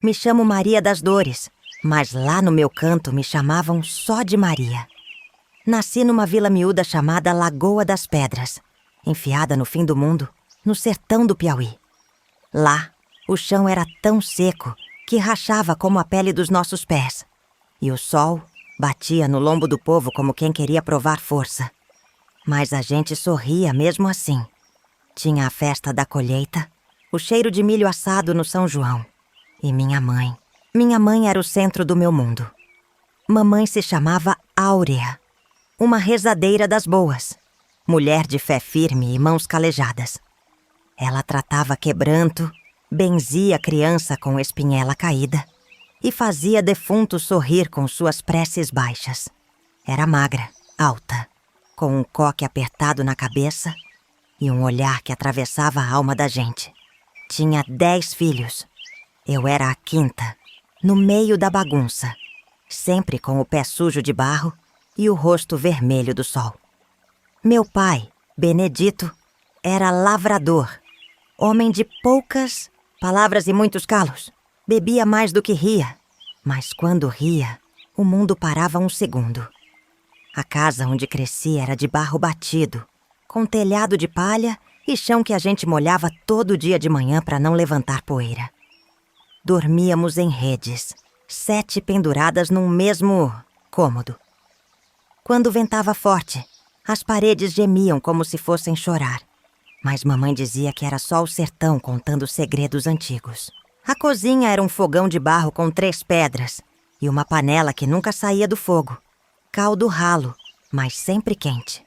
Me chamo Maria das Dores, mas lá no meu canto me chamavam só de Maria. Nasci numa vila miúda chamada Lagoa das Pedras, enfiada no fim do mundo, no sertão do Piauí. Lá, o chão era tão seco que rachava como a pele dos nossos pés. E o sol batia no lombo do povo como quem queria provar força. Mas a gente sorria mesmo assim. Tinha a festa da colheita, o cheiro de milho assado no São João. E minha mãe era o centro do meu mundo. Mamãe se chamava Áurea, uma rezadeira das boas, mulher de fé firme e mãos calejadas. Ela tratava quebranto, benzia criança com espinhela caída e fazia defunto sorrir com suas preces baixas. Era magra, alta, com um coque apertado na cabeça e um olhar que atravessava a alma da gente. Tinha 10 filhos. Eu era a quinta, no meio da bagunça, sempre com o pé sujo de barro e o rosto vermelho do sol. Meu pai, Benedito, era lavrador, homem de poucas palavras e muitos calos. Bebia mais do que ria, mas quando ria, o mundo parava um segundo. A casa onde cresci era de barro batido, com telhado de palha e chão que a gente molhava todo dia de manhã para não levantar poeira. Dormíamos em redes, 7 penduradas num mesmo cômodo. Quando ventava forte, as paredes gemiam como se fossem chorar. Mas mamãe dizia que era só o sertão contando segredos antigos. A cozinha era um fogão de barro com 3 pedras e uma panela que nunca saía do fogo. Caldo ralo, mas sempre quente.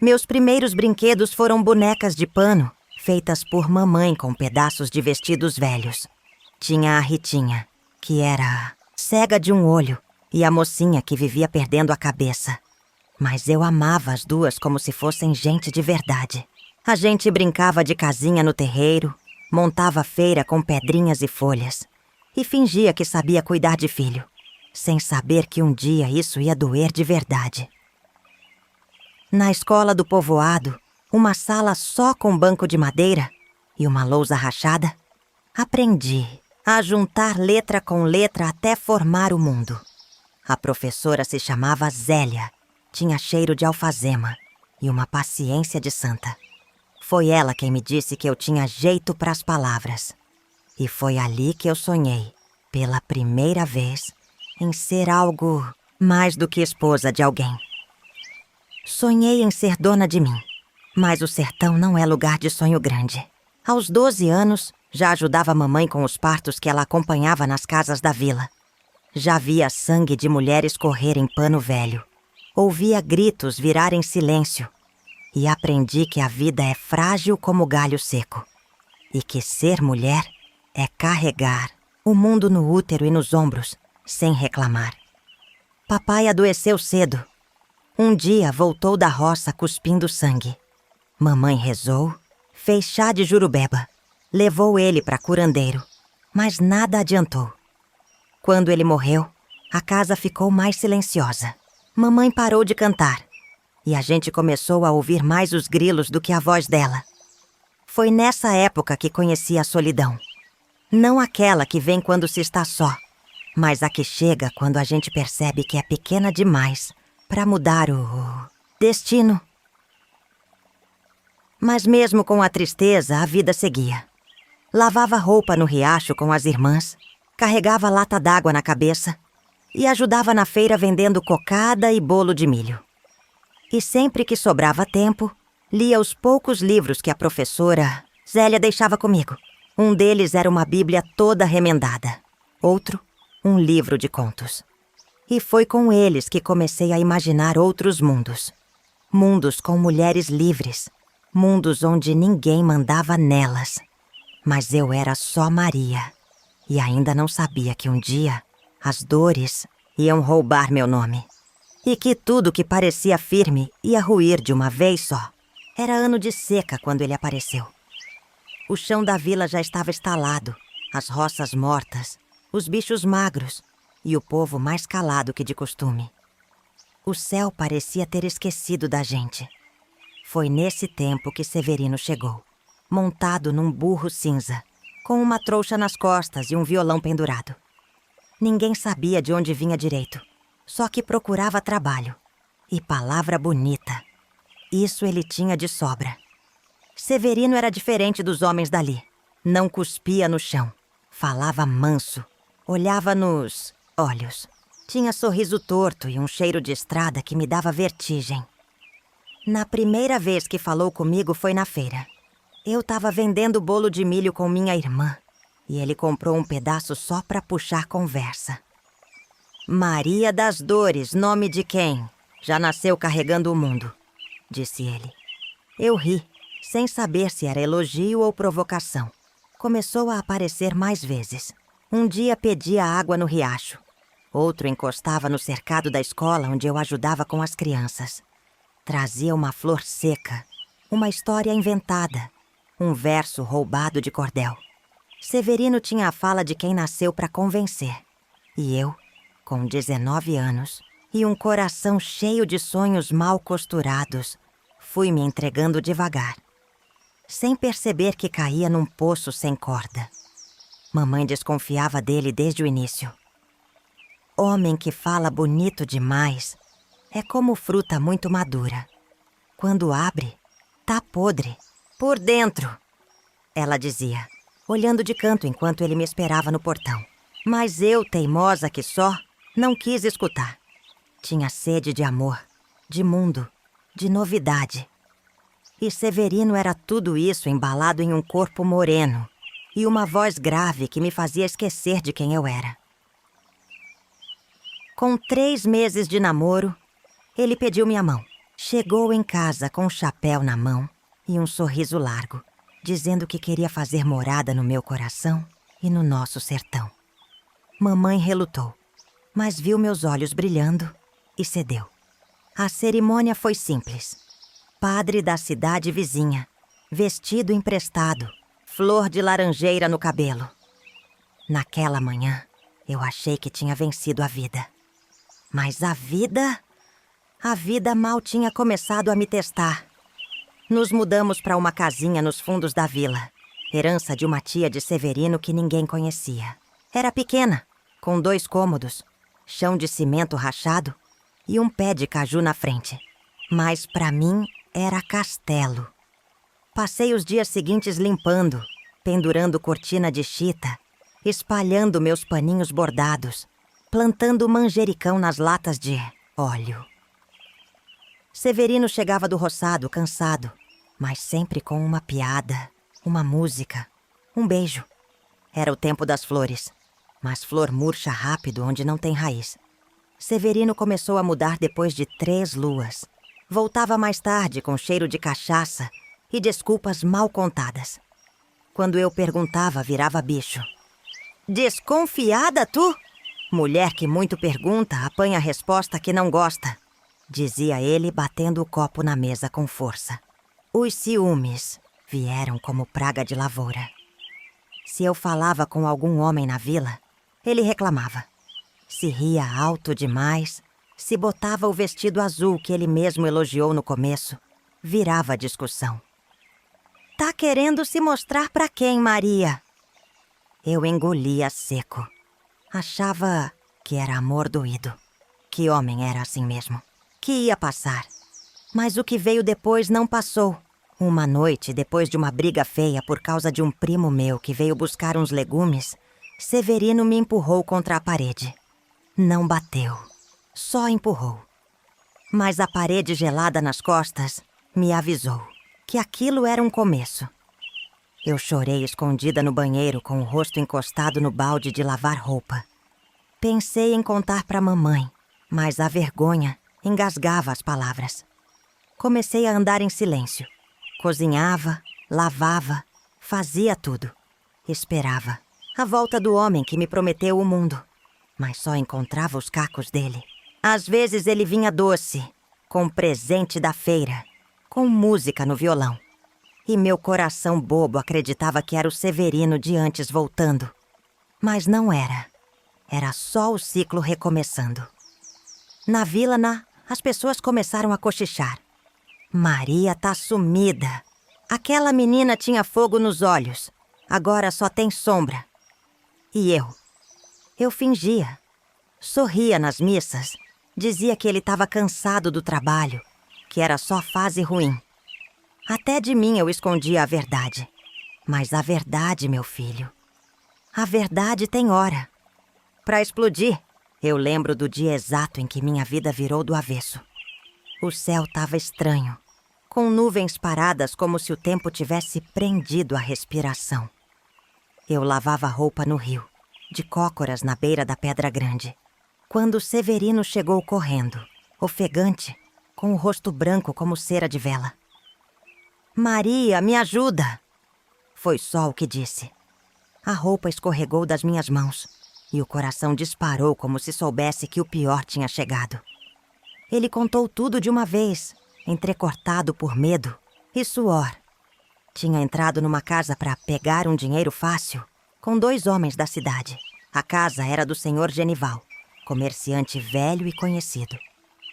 Meus primeiros brinquedos foram bonecas de pano, feitas por mamãe com pedaços de vestidos velhos. Tinha a Ritinha, que era cega de um olho, e a mocinha que vivia perdendo a cabeça. Mas eu amava as duas como se fossem gente de verdade. A gente brincava de casinha no terreiro, montava feira com pedrinhas e folhas, e fingia que sabia cuidar de filho, sem saber que um dia isso ia doer de verdade. Na escola do povoado, uma sala só com banco de madeira e uma lousa rachada, aprendi a juntar letra com letra até formar o mundo. A professora se chamava Zélia, tinha cheiro de alfazema e uma paciência de santa. Foi ela quem me disse que eu tinha jeito para as palavras. E foi ali que eu sonhei, pela primeira vez, em ser algo mais do que esposa de alguém. Sonhei em ser dona de mim, mas o sertão não é lugar de sonho grande. Aos 12 anos, já ajudava a mamãe com os partos que ela acompanhava nas casas da vila. Já via sangue de mulheres correr em pano velho. Ouvia gritos virar em silêncio. E aprendi que a vida é frágil como galho seco. E que ser mulher é carregar o mundo no útero e nos ombros, sem reclamar. Papai adoeceu cedo. Um dia voltou da roça cuspindo sangue. Mamãe rezou, fez chá de jurubeba, levou ele para curandeiro, mas nada adiantou. Quando ele morreu, a casa ficou mais silenciosa. Mamãe parou de cantar e a gente começou a ouvir mais os grilos do que a voz dela. Foi nessa época que conheci a solidão. Não aquela que vem quando se está só, mas a que chega quando a gente percebe que é pequena demais para mudar o destino. Mas mesmo com a tristeza, a vida seguia. Lavava roupa no riacho com as irmãs, carregava lata d'água na cabeça e ajudava na feira vendendo cocada e bolo de milho. E sempre que sobrava tempo, lia os poucos livros que a professora Zélia deixava comigo. Um deles era uma Bíblia toda remendada. Outro, um livro de contos. E foi com eles que comecei a imaginar outros mundos. Mundos com mulheres livres. Mundos onde ninguém mandava nelas. Mas eu era só Maria. E ainda não sabia que um dia as dores iam roubar meu nome. E que tudo que parecia firme ia ruir de uma vez só. Era ano de seca quando ele apareceu. O chão da vila já estava estalado, as roças mortas, os bichos magros e o povo mais calado que de costume. O céu parecia ter esquecido da gente. Foi nesse tempo que Severino chegou, montado num burro cinza, com uma trouxa nas costas e um violão pendurado. Ninguém sabia de onde vinha direito, só que procurava trabalho. E palavra bonita. Isso ele tinha de sobra. Severino era diferente dos homens dali. Não cuspia no chão. Falava manso. Olhava nos olhos. Tinha sorriso torto e um cheiro de estrada que me dava vertigem. Na primeira vez que falou comigo foi na feira. Eu estava vendendo bolo de milho com minha irmã e ele comprou um pedaço só para puxar conversa. Maria das Dores, nome de quem? Já nasceu carregando o mundo, disse ele. Eu ri, sem saber se era elogio ou provocação. Começou a aparecer mais vezes. Um dia pedia água no riacho. Outro encostava no cercado da escola onde eu ajudava com as crianças. Trazia uma flor seca, uma história inventada, um verso roubado de cordel. Severino tinha a fala de quem nasceu para convencer. E eu, com 19 anos e um coração cheio de sonhos mal costurados, fui me entregando devagar, sem perceber que caía num poço sem corda. Mamãe desconfiava dele desde o início. Homem que fala bonito demais é como fruta muito madura. Quando abre, tá podre, por dentro, ela dizia, olhando de canto enquanto ele me esperava no portão. Mas eu, teimosa que só, não quis escutar. Tinha sede de amor, de mundo, de novidade. E Severino era tudo isso embalado em um corpo moreno e uma voz grave que me fazia esquecer de quem eu era. Com 3 meses de namoro, ele pediu minha mão. Chegou em casa com um chapéu na mão e um sorriso largo, dizendo que queria fazer morada no meu coração e no nosso sertão. Mamãe relutou, mas viu meus olhos brilhando e cedeu. A cerimônia foi simples. Padre da cidade vizinha, vestido emprestado, flor de laranjeira no cabelo. Naquela manhã, eu achei que tinha vencido a vida. Mas a vida mal tinha começado a me testar. Nos mudamos para uma casinha nos fundos da vila, herança de uma tia de Severino que ninguém conhecia. Era pequena, com 2 cômodos, chão de cimento rachado e um pé de caju na frente. Mas para mim era castelo. Passei os dias seguintes limpando, pendurando cortina de chita, espalhando meus paninhos bordados, plantando manjericão nas latas de óleo. Severino chegava do roçado cansado, mas sempre com uma piada, uma música, um beijo. Era o tempo das flores, mas flor murcha rápido onde não tem raiz. Severino começou a mudar depois de 3 luas. Voltava mais tarde com cheiro de cachaça e desculpas mal contadas. Quando eu perguntava, virava bicho. Desconfiada, tu? Mulher que muito pergunta, apanha a resposta que não gosta, dizia ele, batendo o copo na mesa com força. Os ciúmes vieram como praga de lavoura. Se eu falava com algum homem na vila, ele reclamava. Se ria alto demais, se botava o vestido azul que ele mesmo elogiou no começo, virava discussão. Tá querendo se mostrar pra quem, Maria? Eu engolia seco. Achava que era amor doído, que homem era assim mesmo, que ia passar. Mas o que veio depois não passou. Uma noite, depois de uma briga feia por causa de um primo meu que veio buscar uns legumes, Severino me empurrou contra a parede. Não bateu, só empurrou. Mas a parede gelada nas costas me avisou que aquilo era um começo. Eu chorei escondida no banheiro com o rosto encostado no balde de lavar roupa. Pensei em contar para mamãe, mas a vergonha engasgava as palavras. Comecei a andar em silêncio. Cozinhava, lavava, fazia tudo. Esperava a volta do homem que me prometeu o mundo, mas só encontrava os cacos dele. Às vezes ele vinha doce, com presente da feira, com música no violão. E meu coração bobo acreditava que era o Severino de antes voltando. Mas não era. Era só o ciclo recomeçando. Na vila, as pessoas começaram a cochichar. Maria tá sumida. Aquela menina tinha fogo nos olhos. Agora só tem sombra. E eu fingia. Sorria nas missas. Dizia que ele estava cansado do trabalho, que era só fase ruim. Até de mim eu escondia a verdade. Mas a verdade, meu filho, a verdade tem hora. Para explodir, eu lembro do dia exato em que minha vida virou do avesso. O céu estava estranho, com nuvens paradas como se o tempo tivesse prendido a respiração. Eu lavava roupa no rio, de cócoras na beira da Pedra Grande, quando Severino chegou correndo, ofegante, com o rosto branco como cera de vela. "Maria, me ajuda!" Foi só o que disse. A roupa escorregou das minhas mãos e o coração disparou como se soubesse que o pior tinha chegado. Ele contou tudo de uma vez, entrecortado por medo e suor. Tinha entrado numa casa para pegar um dinheiro fácil com 2 homens da cidade. A casa era do senhor Genival, comerciante velho e conhecido.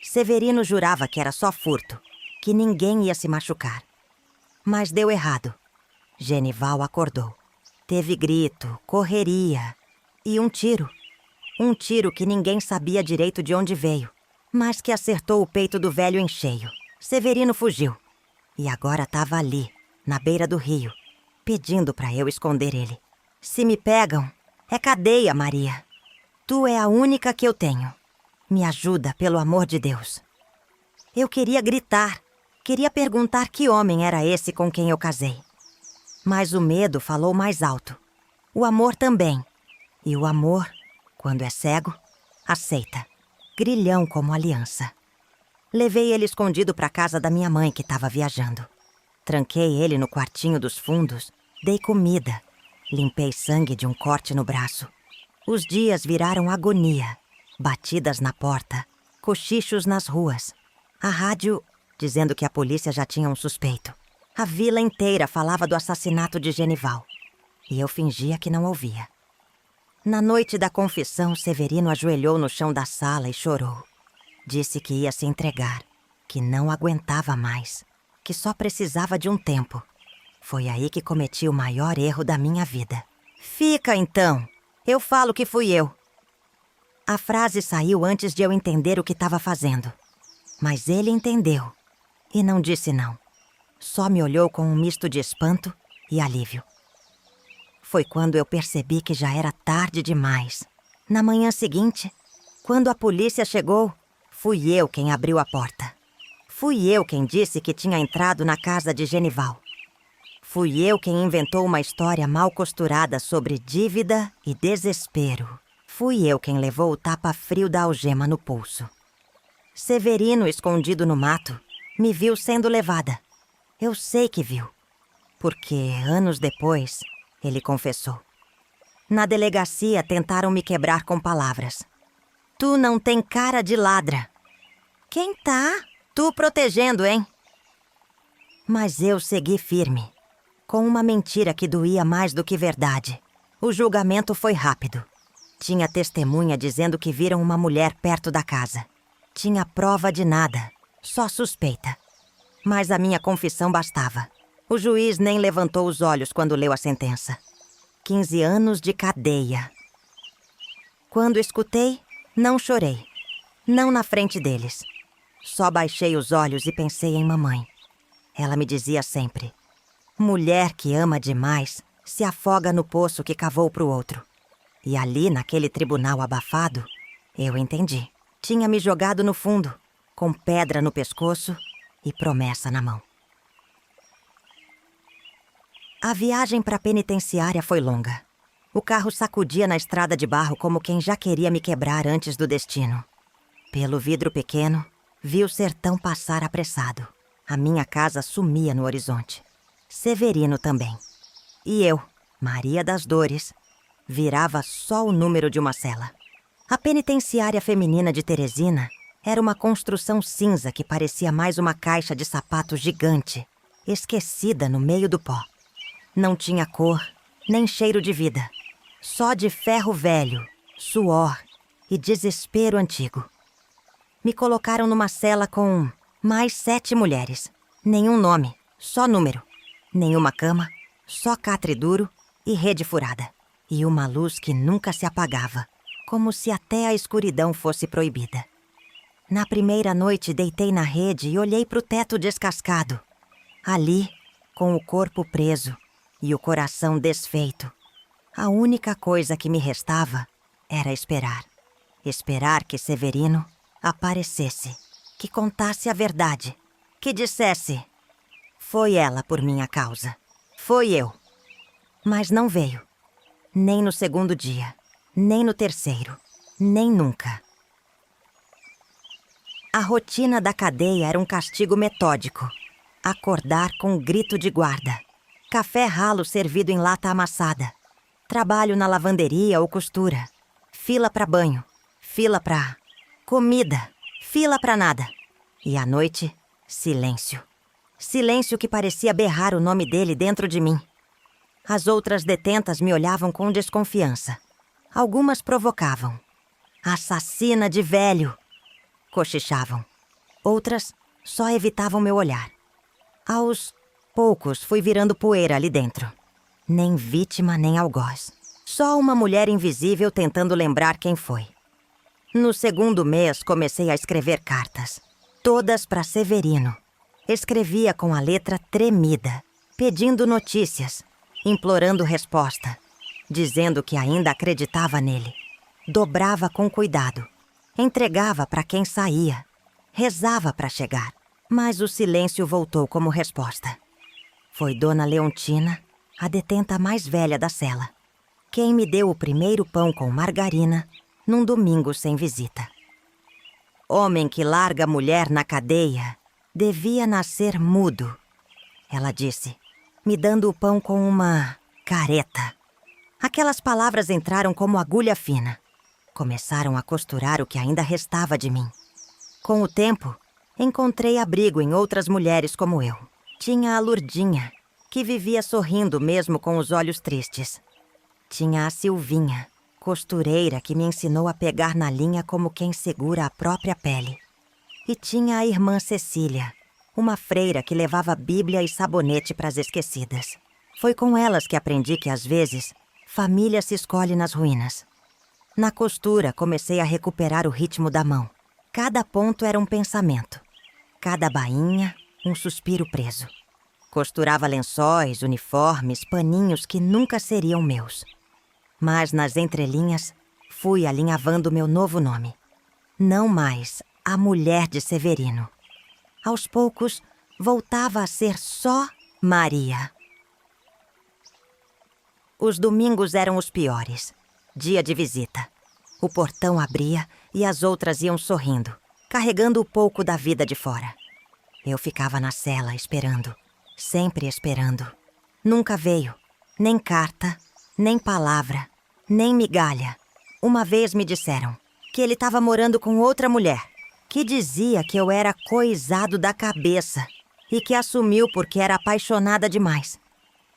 Severino jurava que era só furto, que ninguém ia se machucar. Mas deu errado. Genival acordou. Teve grito, correria e um tiro. Um tiro que ninguém sabia direito de onde veio, mas que acertou o peito do velho em cheio. Severino fugiu. E agora estava ali, na beira do rio, pedindo para eu esconder ele. "Se me pegam, é cadeia, Maria. Tu é a única que eu tenho. Me ajuda, pelo amor de Deus." Eu queria gritar. Queria perguntar que homem era esse com quem eu casei. Mas o medo falou mais alto. O amor também. E o amor, quando é cego, aceita. Grilhão como aliança. Levei ele escondido para a casa da minha mãe, que estava viajando. Tranquei ele no quartinho dos fundos, dei comida, limpei sangue de um corte no braço. Os dias viraram agonia. Batidas na porta, cochichos nas ruas. A rádio dizendo que a polícia já tinha um suspeito. A vila inteira falava do assassinato de Genival. E eu fingia que não ouvia. Na noite da confissão, Severino ajoelhou no chão da sala e chorou. Disse que ia se entregar, que não aguentava mais, que só precisava de um tempo. Foi aí que cometi o maior erro da minha vida. "Fica então, eu falo que fui eu." A frase saiu antes de eu entender o que estava fazendo. Mas ele entendeu e não disse não. Só me olhou com um misto de espanto e alívio. Foi quando eu percebi que já era tarde demais. Na manhã seguinte, quando a polícia chegou, fui eu quem abriu a porta. Fui eu quem disse que tinha entrado na casa de Genival. Fui eu quem inventou uma história mal costurada sobre dívida e desespero. Fui eu quem levou o tapa-frio da algema no pulso. Severino, escondido no mato, me viu sendo levada. Eu sei que viu, porque, anos depois, ele confessou. Na delegacia, tentaram me quebrar com palavras. "Tu não tem cara de ladra." "Quem tá? Tu protegendo, hein?" Mas eu segui firme, com uma mentira que doía mais do que verdade. O julgamento foi rápido. Tinha testemunha dizendo que viram uma mulher perto da casa. Tinha prova de nada, só suspeita. Mas a minha confissão bastava. O juiz nem levantou os olhos quando leu a sentença. 15 anos de cadeia. Quando escutei, não chorei. Não na frente deles. Só baixei os olhos e pensei em mamãe. Ela me dizia sempre: "Mulher que ama demais se afoga no poço que cavou pro outro." E ali, naquele tribunal abafado, eu entendi. Tinha me jogado no fundo, com pedra no pescoço e promessa na mão. A viagem para a penitenciária foi longa. O carro sacudia na estrada de barro como quem já queria me quebrar antes do destino. Pelo vidro pequeno, vi o sertão passar apressado. A minha casa sumia no horizonte. Severino também. E eu, Maria das Dores, virava só o número de uma cela. A penitenciária feminina de Teresina era uma construção cinza que parecia mais uma caixa de sapato gigante, esquecida no meio do pó. Não tinha cor, nem cheiro de vida. Só de ferro velho, suor e desespero antigo. Me colocaram numa cela com mais 7 mulheres. Nenhum nome, só número. Nenhuma cama, só catre duro e rede furada, e uma luz que nunca se apagava, como se até a escuridão fosse proibida. Na primeira noite deitei na rede e olhei para o teto descascado. Ali, com o corpo preso e o coração desfeito, a única coisa que me restava era esperar. Esperar que Severino aparecesse, que contasse a verdade, que dissesse: foi ela por minha causa, foi eu. Mas não veio, nem no segundo dia, nem no terceiro, nem nunca. A rotina da cadeia era um castigo metódico. Acordar com um grito de guarda, café ralo servido em lata amassada, trabalho na lavanderia ou costura, fila para banho, fila para comida, fila para nada. E à noite, silêncio. Silêncio que parecia berrar o nome dele dentro de mim. As outras detentas me olhavam com desconfiança. Algumas provocavam. Assassina de velho! Cochichavam. Outras só evitavam meu olhar. Aos poucos fui virando poeira ali dentro. Nem vítima, nem algoz. Só uma mulher invisível tentando lembrar quem foi. No segundo mês comecei a escrever cartas. Todas para Severino. Escrevia com a letra tremida, pedindo notícias, implorando resposta, dizendo que ainda acreditava nele. Dobrava com cuidado. Entregava para quem saía. Rezava para chegar. Mas o silêncio voltou como resposta. Foi Dona Leontina, a detenta mais velha da cela, quem me deu o primeiro pão com margarina num domingo sem visita. Homem que larga mulher na cadeia devia nascer mudo, ela disse, me dando o pão com uma careta. Aquelas palavras entraram como agulha fina. Começaram a costurar o que ainda restava de mim. Com o tempo, encontrei abrigo em outras mulheres como eu. Tinha a Lurdinha, que vivia sorrindo mesmo com os olhos tristes. Tinha a Silvinha, costureira que me ensinou a pegar na linha como quem segura a própria pele. E tinha a irmã Cecília, uma freira que levava Bíblia e sabonete para as esquecidas. Foi com elas que aprendi que, às vezes, família se escolhe nas ruínas. Na costura, comecei a recuperar o ritmo da mão. Cada ponto era um pensamento. Cada bainha, um suspiro preso. Costurava lençóis, uniformes, paninhos que nunca seriam meus. Mas nas entrelinhas, fui alinhavando meu novo nome. Não mais a mulher de Severino. Aos poucos, voltava a ser só Maria. Os domingos eram os piores. Dia de visita. O portão abria e as outras iam sorrindo, carregando o pouco da vida de fora. Eu ficava na cela esperando, sempre esperando. Nunca veio, nem carta, nem palavra, nem migalha. Uma vez me disseram que ele estava morando com outra mulher, que dizia que eu era coisado da cabeça e que assumiu porque era apaixonada demais.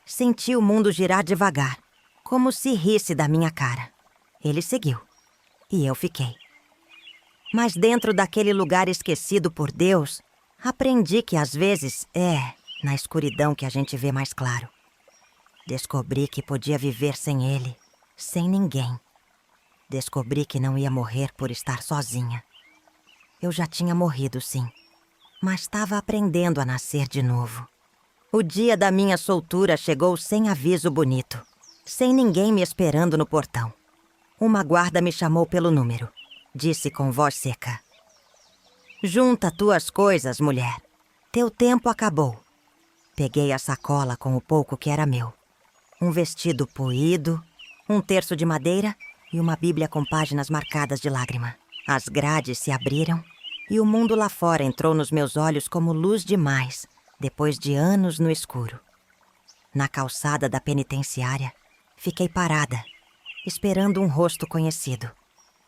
Senti o mundo girar devagar, como se risse da minha cara. Ele seguiu. E eu fiquei. Mas dentro daquele lugar esquecido por Deus, aprendi que às vezes é na escuridão que a gente vê mais claro. Descobri que podia viver sem ele, sem ninguém. Descobri que não ia morrer por estar sozinha. Eu já tinha morrido, sim, mas estava aprendendo a nascer de novo. O dia da minha soltura chegou sem aviso bonito, sem ninguém me esperando no portão. Uma guarda me chamou pelo número. Disse com voz seca: junta tuas coisas, mulher. Teu tempo acabou. Peguei a sacola com o pouco que era meu. Um vestido poído, um terço de madeira e uma bíblia com páginas marcadas de lágrima. As grades se abriram e o mundo lá fora entrou nos meus olhos como luz demais, depois de anos no escuro. Na calçada da penitenciária, fiquei parada, esperando um rosto conhecido.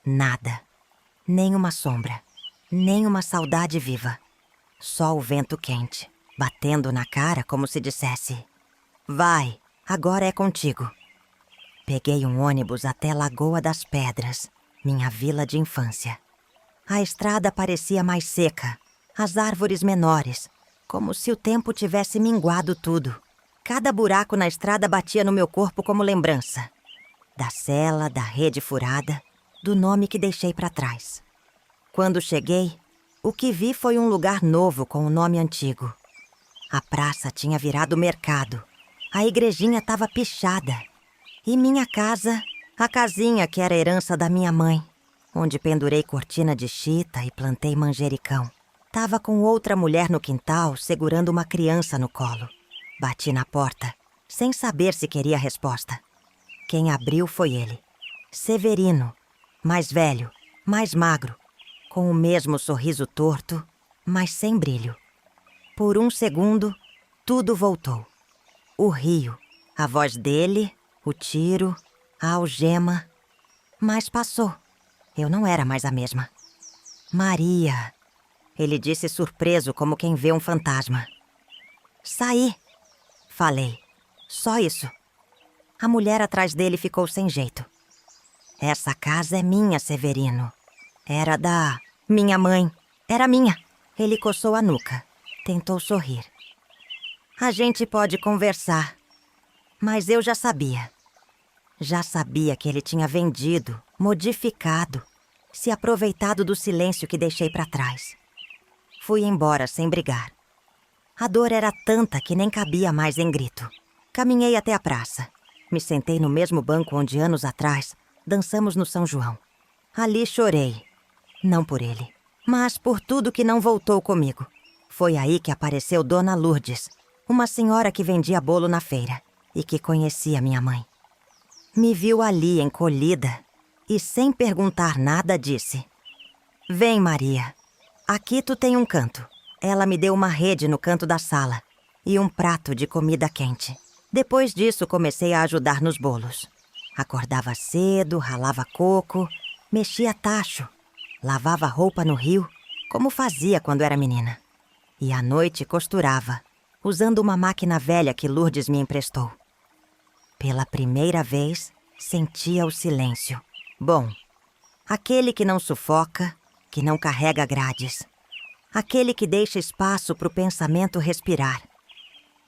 Nada. Nem uma sombra. Nem uma saudade viva. Só o vento quente, batendo na cara como se dissesse: vai, agora é contigo. Peguei um ônibus até Lagoa das Pedras, minha vila de infância. A estrada parecia mais seca, as árvores menores, como se o tempo tivesse minguado tudo. Cada buraco na estrada batia no meu corpo como lembrança. Da sela, da rede furada, do nome que deixei para trás. Quando cheguei, o que vi foi um lugar novo com o nome antigo. A praça tinha virado mercado. A igrejinha estava pichada. E minha casa, a casinha que era herança da minha mãe, onde pendurei cortina de chita e plantei manjericão, estava com outra mulher no quintal segurando uma criança no colo. Bati na porta, sem saber se queria resposta. Quem abriu foi ele. Severino, mais velho, mais magro, com o mesmo sorriso torto, mas sem brilho. Por um segundo, tudo voltou. O rio, a voz dele, o tiro, a algema. Mas passou. Eu não era mais a mesma. Maria, ele disse surpreso como quem vê um fantasma. Saí, falei. Só isso. A mulher atrás dele ficou sem jeito. Essa casa é minha, Severino. Era da minha mãe. Era minha. Ele coçou a nuca. Tentou sorrir. A gente pode conversar. Mas eu já sabia. Já sabia que ele tinha vendido, modificado, se aproveitado do silêncio que deixei para trás. Fui embora sem brigar. A dor era tanta que nem cabia mais em grito. Caminhei até a praça. Me sentei no mesmo banco onde anos atrás dançamos no São João. Ali chorei. Não por ele, mas por tudo que não voltou comigo. Foi aí que apareceu Dona Lourdes, uma senhora que vendia bolo na feira e que conhecia minha mãe. Me viu ali encolhida e, sem perguntar nada, disse: Vem, Maria. Aqui tu tem um canto. Ela me deu uma rede no canto da sala e um prato de comida quente. Depois disso, comecei a ajudar nos bolos. Acordava cedo, ralava coco, mexia tacho, lavava roupa no rio, como fazia quando era menina. E à noite costurava, usando uma máquina velha que Lourdes me emprestou. Pela primeira vez, sentia o silêncio. Bom, aquele que não sufoca, que não carrega grades. Aquele que deixa espaço para o pensamento respirar.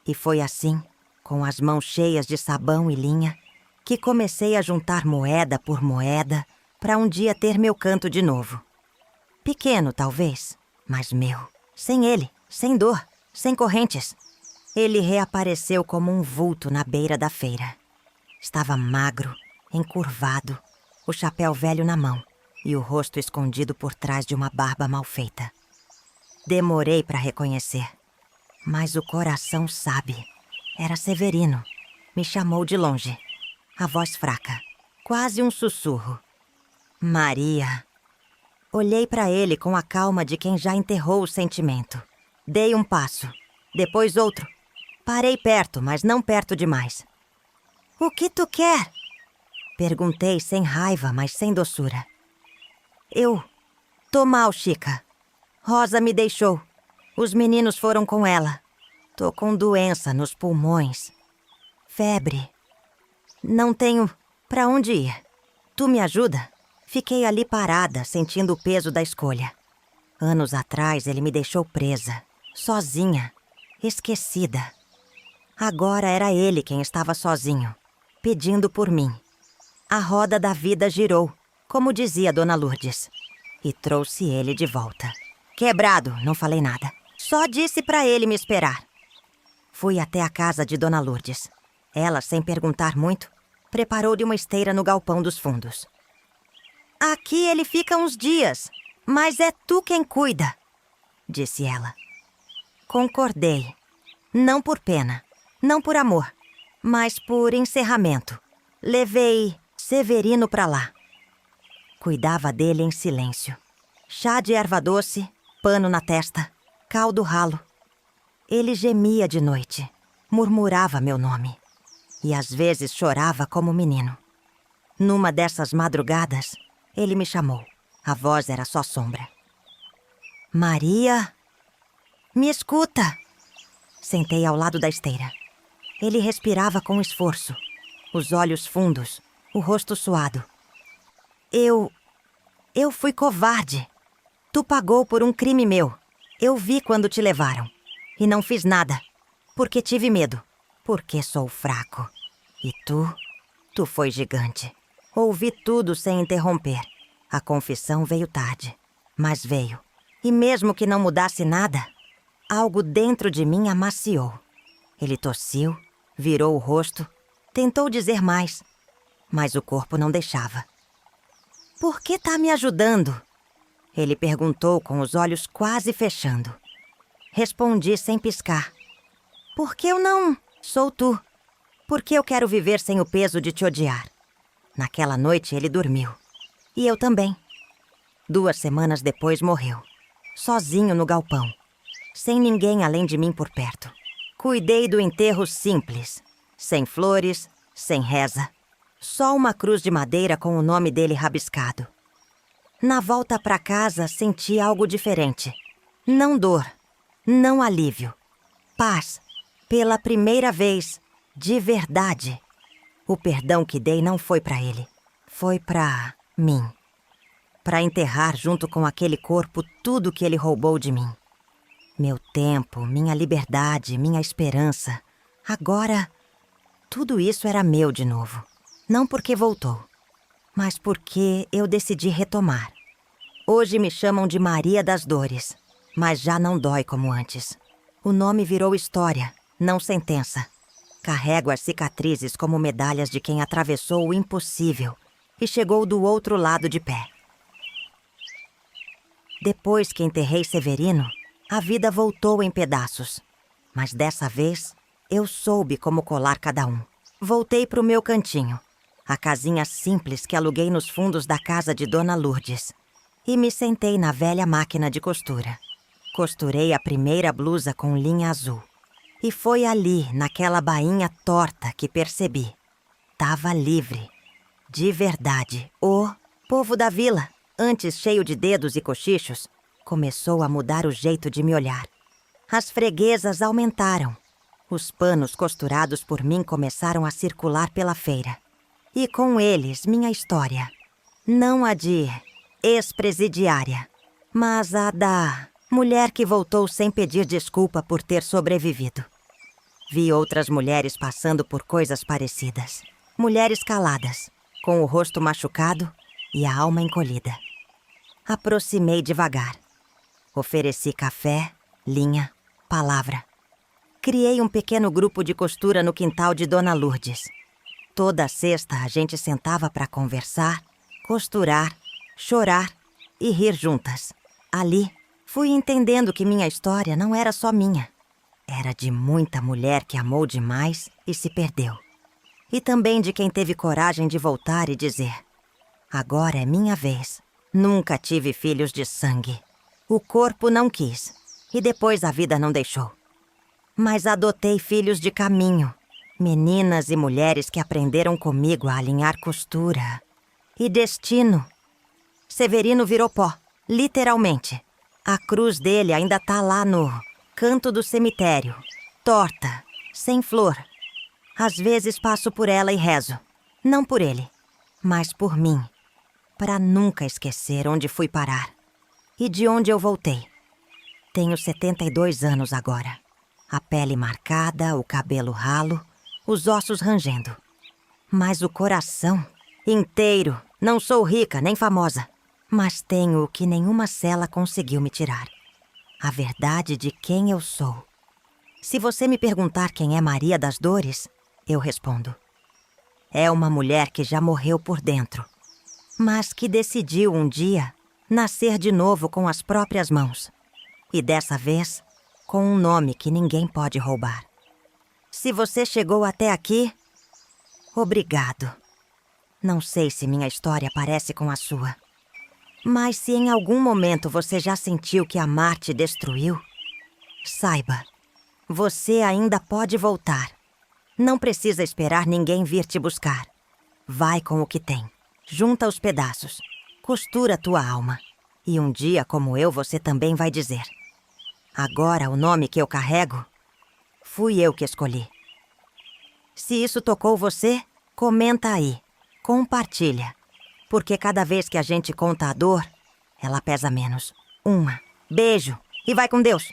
E foi assim, com as mãos cheias de sabão e linha, que comecei a juntar moeda por moeda para um dia ter meu canto de novo. Pequeno, talvez, mas meu. Sem ele, sem dor, sem correntes. Ele reapareceu como um vulto na beira da feira. Estava magro, encurvado, o chapéu velho na mão e o rosto escondido por trás de uma barba mal feita. Demorei para reconhecer, mas o coração sabe. Era Severino. Me chamou de longe. A voz fraca, quase um sussurro. Maria. Olhei para ele com a calma de quem já enterrou o sentimento. Dei um passo, depois outro. Parei perto, mas não perto demais. O que tu quer? Perguntei sem raiva, mas sem doçura. Eu tô mal, Chica. Rosa me deixou. Os meninos foram com ela. Tô com doença nos pulmões. Febre. Não tenho pra onde ir. Tu me ajuda? Fiquei ali parada, sentindo o peso da escolha. Anos atrás, ele me deixou presa, sozinha, esquecida. Agora era ele quem estava sozinho, pedindo por mim. A roda da vida girou, como dizia Dona Lourdes, e trouxe ele de volta. Quebrado, não falei nada. Só disse pra ele me esperar. Fui até a casa de Dona Lourdes. Ela, sem perguntar muito, preparou-lhe uma esteira no galpão dos fundos. Aqui ele fica uns dias, mas é tu quem cuida, disse ela. Concordei. Não por pena, não por amor, mas por encerramento. Levei Severino pra lá. Cuidava dele em silêncio. Chá de erva doce, pano na testa, caldo ralo. Ele gemia de noite, murmurava meu nome. E às vezes chorava como menino. Numa dessas madrugadas, ele me chamou. A voz era só sombra. Maria, me escuta. Sentei ao lado da esteira. Ele respirava com esforço, os olhos fundos, o rosto suado. Eu fui covarde. Tu pagou por um crime meu. Eu vi quando te levaram. E não fiz nada, porque tive medo. Porque sou fraco. E tu foi gigante. Ouvi tudo sem interromper. A confissão veio tarde, mas veio. E mesmo que não mudasse nada, algo dentro de mim amaciou. Ele tossiu, virou o rosto, tentou dizer mais, mas o corpo não deixava. Por que tá me ajudando? Ele perguntou com os olhos quase fechando. Respondi sem piscar. Porque eu não sou tu. Porque eu quero viver sem o peso de te odiar. Naquela noite ele dormiu. E eu também. 2 semanas depois morreu. Sozinho no galpão. Sem ninguém além de mim por perto. Cuidei do enterro simples. Sem flores, sem reza. Só uma cruz de madeira com o nome dele rabiscado. Na volta para casa senti algo diferente. Não dor, não alívio. Paz. Pela primeira vez, de verdade. O perdão que dei não foi para ele. Foi para mim. Para enterrar junto com aquele corpo tudo que ele roubou de mim. Meu tempo, minha liberdade, minha esperança. Agora, tudo isso era meu de novo. Não porque voltou, mas porque eu decidi retomar. Hoje me chamam de Maria das Dores, mas já não dói como antes. O nome virou história, não sentença. Carrego as cicatrizes como medalhas de quem atravessou o impossível e chegou do outro lado de pé. Depois que enterrei Severino, a vida voltou em pedaços. Mas dessa vez, eu soube como colar cada um. Voltei pro meu cantinho, a casinha simples que aluguei nos fundos da casa de Dona Lourdes, e me sentei na velha máquina de costura. Costurei a primeira blusa com linha azul. E foi ali, naquela bainha torta, que percebi. Tava livre. De verdade. O povo da vila, antes cheio de dedos e cochichos, começou a mudar o jeito de me olhar. As freguesas aumentaram. Os panos costurados por mim começaram a circular pela feira. E com eles, minha história. Não a de ex-presidiária, mas a da mulher que voltou sem pedir desculpa por ter sobrevivido. Vi outras mulheres passando por coisas parecidas. Mulheres caladas, com o rosto machucado e a alma encolhida. Aproximei devagar. Ofereci café, linha, palavra. Criei um pequeno grupo de costura no quintal de Dona Lourdes. Toda sexta a gente sentava para conversar, costurar, chorar e rir juntas. Ali, fui entendendo que minha história não era só minha. Era de muita mulher que amou demais e se perdeu. E também de quem teve coragem de voltar e dizer: agora é minha vez. Nunca tive filhos de sangue. O corpo não quis, e depois a vida não deixou. Mas adotei filhos de caminho. Meninas e mulheres que aprenderam comigo a alinhar costura. E destino. Severino virou pó, literalmente. A cruz dele ainda tá lá no canto do cemitério, torta, sem flor. Às vezes passo por ela e rezo. Não por ele, mas por mim. Para nunca esquecer onde fui parar. E de onde eu voltei. Tenho 72 anos agora. A pele marcada, o cabelo ralo, os ossos rangendo. Mas o coração inteiro. Não sou rica nem famosa, mas tenho o que nenhuma cela conseguiu me tirar. A verdade de quem eu sou. Se você me perguntar quem é Maria das Dores, eu respondo. É uma mulher que já morreu por dentro, mas que decidiu um dia nascer de novo com as próprias mãos. E dessa vez, com um nome que ninguém pode roubar. Se você chegou até aqui, obrigado. Não sei se minha história parece com a sua. Mas se em algum momento você já sentiu que amar te destruiu, saiba, você ainda pode voltar. Não precisa esperar ninguém vir te buscar. Vai com o que tem. Junta os pedaços. Costura tua alma. E um dia, como eu, você também vai dizer: agora o nome que eu carrego, fui eu que escolhi. Se isso tocou você, comenta aí. Compartilha. Porque cada vez que a gente conta a dor, ela pesa menos. Beijo e vai com Deus!